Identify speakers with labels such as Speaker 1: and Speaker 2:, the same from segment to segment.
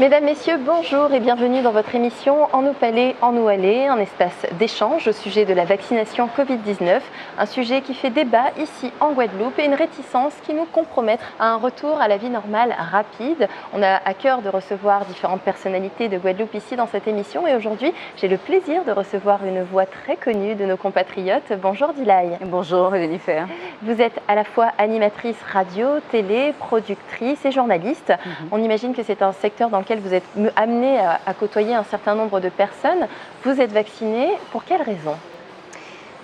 Speaker 1: Mesdames, Messieurs, bonjour et bienvenue dans votre émission En nous palais, en nous aller, un espace d'échange au sujet de la vaccination Covid-19, un sujet qui fait débat ici en Guadeloupe et une réticence qui nous compromet à un retour à la vie normale rapide. On a à cœur de recevoir différentes personnalités de Guadeloupe ici dans cette émission et aujourd'hui, j'ai le plaisir de recevoir une voix très connue de nos compatriotes. Bonjour Dilay.
Speaker 2: Bonjour Jennifer.
Speaker 1: Vous êtes à la fois animatrice radio, télé, productrice et journaliste. On imagine que c'est un secteur dans lequel vous êtes amené à côtoyer un certain nombre de personnes. Vous êtes vaccinée, pour quelles raisons?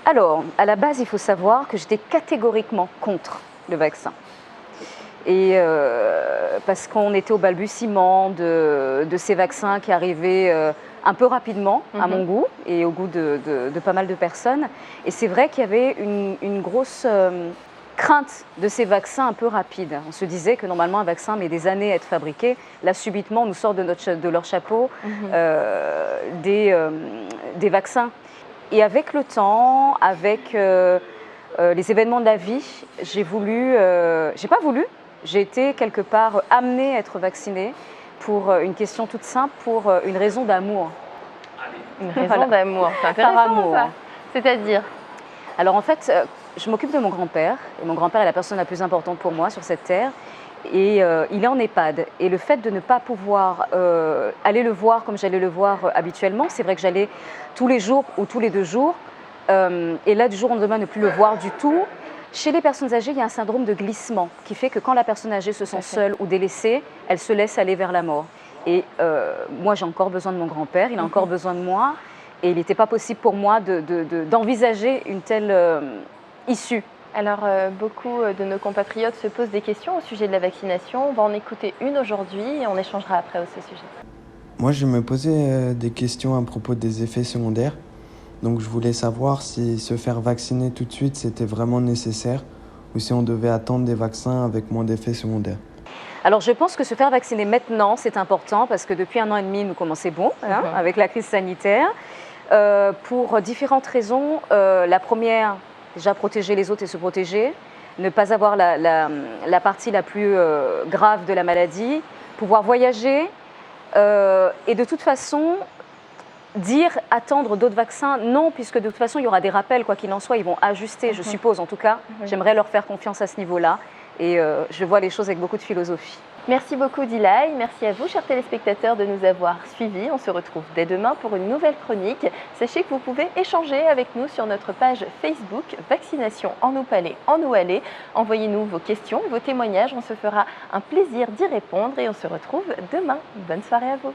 Speaker 2: Alors, à la base, il faut savoir que j'étais catégoriquement contre le vaccin. Et parce qu'on était au balbutiement de ces vaccins qui arrivaient un peu rapidement à mon goût et au goût de pas mal de personnes. Et c'est vrai qu'il y avait une grosse crainte de ces vaccins un peu rapides. On se disait que normalement un vaccin met des années à être fabriqué. Là, subitement, on nous sort de leur chapeau des vaccins. Et avec le temps, avec les événements de la vie, j'ai pas voulu, j'ai été quelque part amenée à être vaccinée pour une question toute simple, pour une raison d'amour.
Speaker 1: Une raison d'amour, c'est intéressant.
Speaker 2: Par amour.
Speaker 1: Ça. C'est-à-dire?
Speaker 2: Alors en fait, je m'occupe de mon grand-père, et mon grand-père est la personne la plus importante pour moi sur cette terre, et il est en EHPAD. Et le fait de ne pas pouvoir aller le voir comme j'allais le voir habituellement, c'est vrai que j'allais tous les jours ou tous les 2 jours, et là du jour au lendemain ne plus le voir du tout. Chez les personnes âgées, il y a un syndrome de glissement qui fait que quand la personne âgée se sent seule ou délaissée, elle se laisse aller vers la mort. Et moi, j'ai encore besoin de mon grand-père, il a encore besoin de moi, et il n'était pas possible pour moi d'envisager une telle issue.
Speaker 1: Alors, beaucoup de nos compatriotes se posent des questions au sujet de la vaccination. On va en écouter une aujourd'hui et on échangera après au sujet.
Speaker 3: Moi, je me posais des questions à propos des effets secondaires. Donc, je voulais savoir si se faire vacciner tout de suite, c'était vraiment nécessaire ou si on devait attendre des vaccins avec moins d'effets secondaires.
Speaker 2: Alors, je pense que se faire vacciner maintenant, c'est important parce que depuis 1 an et demi, nous commençons bon avec la crise sanitaire. Pour différentes raisons. La première, déjà protéger les autres et se protéger, ne pas avoir la partie la plus grave de la maladie, pouvoir voyager et de toute façon dire attendre d'autres vaccins, non, puisque de toute façon il y aura des rappels, quoi qu'il en soit, ils vont ajuster, je suppose, en tout cas, j'aimerais leur faire confiance à ce niveau-là et je vois les choses avec beaucoup de philosophie.
Speaker 1: Merci beaucoup Dilay, merci à vous chers téléspectateurs de nous avoir suivis. On se retrouve dès demain pour une nouvelle chronique. Sachez que vous pouvez échanger avec nous sur notre page Facebook Vaccination en nous palais, en nous aller. Envoyez-nous vos questions, vos témoignages, on se fera un plaisir d'y répondre et on se retrouve demain. Bonne soirée à vous.